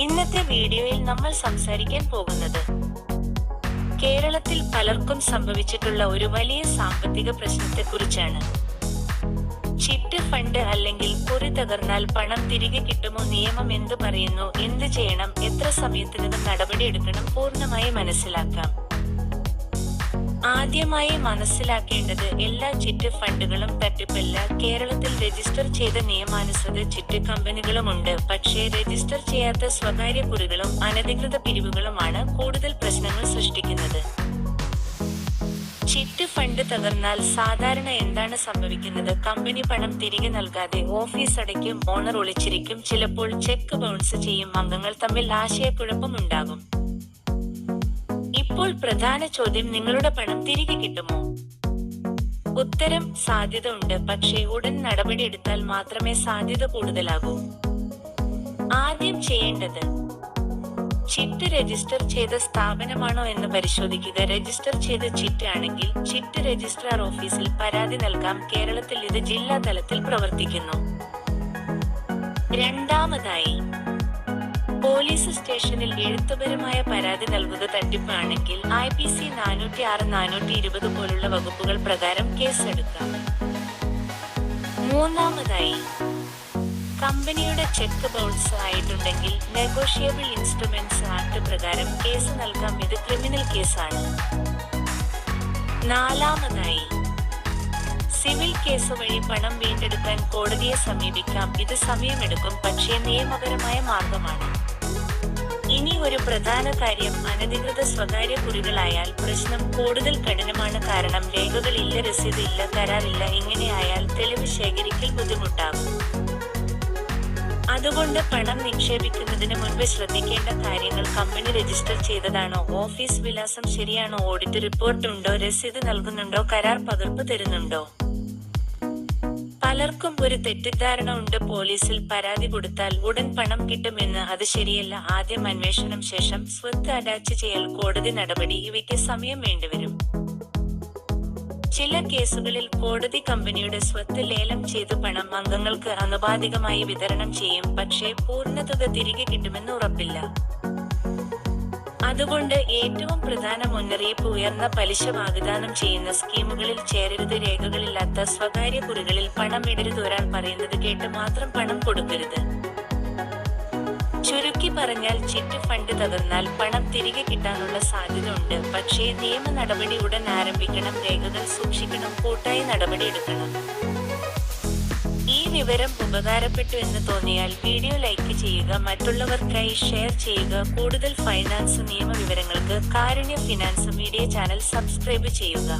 ഇന്നത്തെ വീഡിയോയിൽ നമ്മൾ സംസാരിക്കാൻ പോകുന്നത് കേരളത്തിൽ പലർക്കും സംഭവിച്ചിട്ടുള്ള ഒരു വലിയ സാമ്പത്തിക പ്രശ്നത്തെക്കുറിച്ചാണ്. ചിറ്റ് ഫണ്ട് അല്ലെങ്കിൽ പൊറി തകർന്നാൽ പണം തിരികെ കിട്ടുമോ? നിയമം എന്ത് പറയുന്നു? എന്ത് ചെയ്യണം? എത്ര സമയത്തിനകം നടപടിയെടുക്കണം? പൂർണ്ണമായി മനസ്സിലാക്കാം. ആദ്യമായി മനസ്സിലാക്കേണ്ടത്, എല്ലാ ചിറ്റ് ഫണ്ടുകളും തട്ടിപ്പല്ല. കേരളത്തിൽ രജിസ്റ്റർ ചെയ്ത നിയമാനുസൃത ചിറ്റ് കമ്പനികളുമുണ്ട്. പക്ഷേ രജിസ്റ്റർ ചെയ്യാത്ത സ്വകാര്യ കുറികളും അനധികൃത പിരിവുകളുമാണ് കൂടുതൽ പ്രശ്നങ്ങൾ സൃഷ്ടിക്കുന്നത്. ചിറ്റ് ഫണ്ട് തകർന്നാൽ സാധാരണ എന്താണ് സംഭവിക്കുന്നത്? കമ്പനി പണം തിരികെ നൽകാതെ ഓഫീസ് അടയ്ക്കും, ഓണർ ഒളിച്ചിരിക്കും, ചിലപ്പോൾ ചെക്ക് ബൗൺസ് ചെയ്യും, അംഗങ്ങൾ തമ്മിൽ ആശയക്കുഴപ്പം ഉണ്ടാകും. ഇപ്പോൾ പ്രധാന ചോദ്യം, നിങ്ങളുടെ പണം തിരികെ കിട്ടുമോ? ഉത്തരം, സാധ്യത ഉണ്ട്. പക്ഷേ ഉടൻ നടപടിയെടുത്താൽ മാത്രമേ സാധ്യത കൂടുതലാകൂ. ആദ്യം ചെയ്യേണ്ടത്, ചിറ്റ് രജിസ്റ്റർ ചെയ്ത സ്ഥാപനമാണോ എന്ന് പരിശോധിക്കുക. രജിസ്റ്റർ ചെയ്ത ചിറ്റ് ആണെങ്കിൽ ചിറ്റ് രജിസ്ട്രാർ ഓഫീസിൽ പരാതി നൽകാം. കേരളത്തിൽ ഇത് ജില്ലാ തലത്തിൽ പ്രവർത്തിക്കുന്നു. രണ്ടാമതായി, പോലീസ് സ്റ്റേഷനിൽ എഴുത്തുപരമായ പരാതി നൽകുക. തട്ടിപ്പ് ആണെങ്കിൽ IPC 406, 420 പോലുള്ള വകുപ്പുകൾ പ്രകാരം കേസെടുക്കാം. മൂന്നാമതായി, കമ്പനിയുടെ ചെക്ക് ബൗൺസ് ആയിട്ടുണ്ടെങ്കിൽ നെഗോഷിയബിൾ ഇൻസ്ട്രുമെന്റ്സ് ആക്ട് പ്രകാരം കേസ് നൽകാം. ഇത് ക്രിമിനൽ കേസാണ്. നാലാമതായി, സിവിൽ കേസ് വഴി പണം വീണ്ടെടുക്കാൻ കോടതിയെ സമീപിക്കാം. ഇത് സമയമെടുക്കും, പക്ഷേ നിയമപരമായ മാർഗമാണ്. ഇനി ഒരു പ്രധാന കാര്യം, അനധികൃത സ്വകാര്യ കുറികളായാൽ പ്രശ്നം കൂടുതൽ കഠിനമാണ്. കാരണം രേഖകളില്ല, രസീത് ഇല്ല, കരാറില്ല. ഇങ്ങനെയായാൽ തെളിവ് ശേഖരിക്കൽ ബുദ്ധിമുട്ടാകും. അതുകൊണ്ട് പണം നിക്ഷേപിക്കുന്നതിന് മുൻപ് ശ്രദ്ധിക്കേണ്ട കാര്യങ്ങൾ: കമ്പനി രജിസ്റ്റർ ചെയ്തതാണോ? ഓഫീസ് വിലാസം ശരിയാണോ? ഓഡിറ്റ് റിപ്പോർട്ട് ഉണ്ടോ? രസീത് നൽകുന്നുണ്ടോ? കരാർ പകർപ്പ് തരുന്നുണ്ടോ? പലർക്കും ഒരു തെറ്റിദ്ധാരണ ഉണ്ട്, പോലീസിൽ പരാതി കൊടുത്താൽ ഉടൻ പണം കിട്ടുമെന്ന്. അത് ശരിയല്ല. ആദ്യം അന്വേഷണം, ശേഷം സ്വത്ത് അറ്റാച്ച് ചെയ്യൽ, കോടതി നടപടി, ഇവയ്ക്ക് സമയം വേണ്ടിവരും. ചില കേസുകളിൽ കോടതി കമ്പനിയുടെ സ്വത്ത് ലേലം ചെയ്ത് പണം അംഗങ്ങൾക്ക് ആനുപാതികമായി വിതരണം ചെയ്യും. പക്ഷേ പൂർണ്ണതുക തിരികെ കിട്ടുമെന്ന് ഉറപ്പില്ല. അതുകൊണ്ട് ഏറ്റവും പ്രധാന മുന്നറിയിപ്പ്, ഉയർന്ന പലിശ വാഗ്ദാനം ചെയ്യുന്ന സ്കീമുകളിൽ ചേരരുത്. രേഖകളില്ലാത്ത സ്വകാര്യ കുറികളിൽ പണം ഇടരുത്. ഒരാൾ പറയുന്നത് കേട്ട് മാത്രം പണം കൊടുക്കരുത്. ചുരുക്കി പറഞ്ഞാൽ, ചിറ്റ് ഫണ്ട് തകർന്നാൽ പണം തിരികെ കിട്ടാനുള്ള സാധ്യത ഉണ്ട്. പക്ഷേ നിയമ നടപടി ഉടൻ ആരംഭിക്കണം. രേഖകൾ സൂക്ഷിക്കണം. കൂട്ടായി നടപടിയെടുക്കണം. ഈ വിവരം ഉപകാരപ്പെട്ടു എന്ന് തോന്നിയാൽ വീഡിയോ ലൈക്ക് ചെയ്യുക, മറ്റുള്ളവർക്കായി ഷെയർ ചെയ്യുക. കൂടുതൽ ഫൈനാൻസ് നിയമ വിവരങ്ങൾക്ക് കാരുണ്യ ഫിനാൻസ് മീഡിയ ചാനൽ സബ്സ്ക്രൈബ് ചെയ്യുക.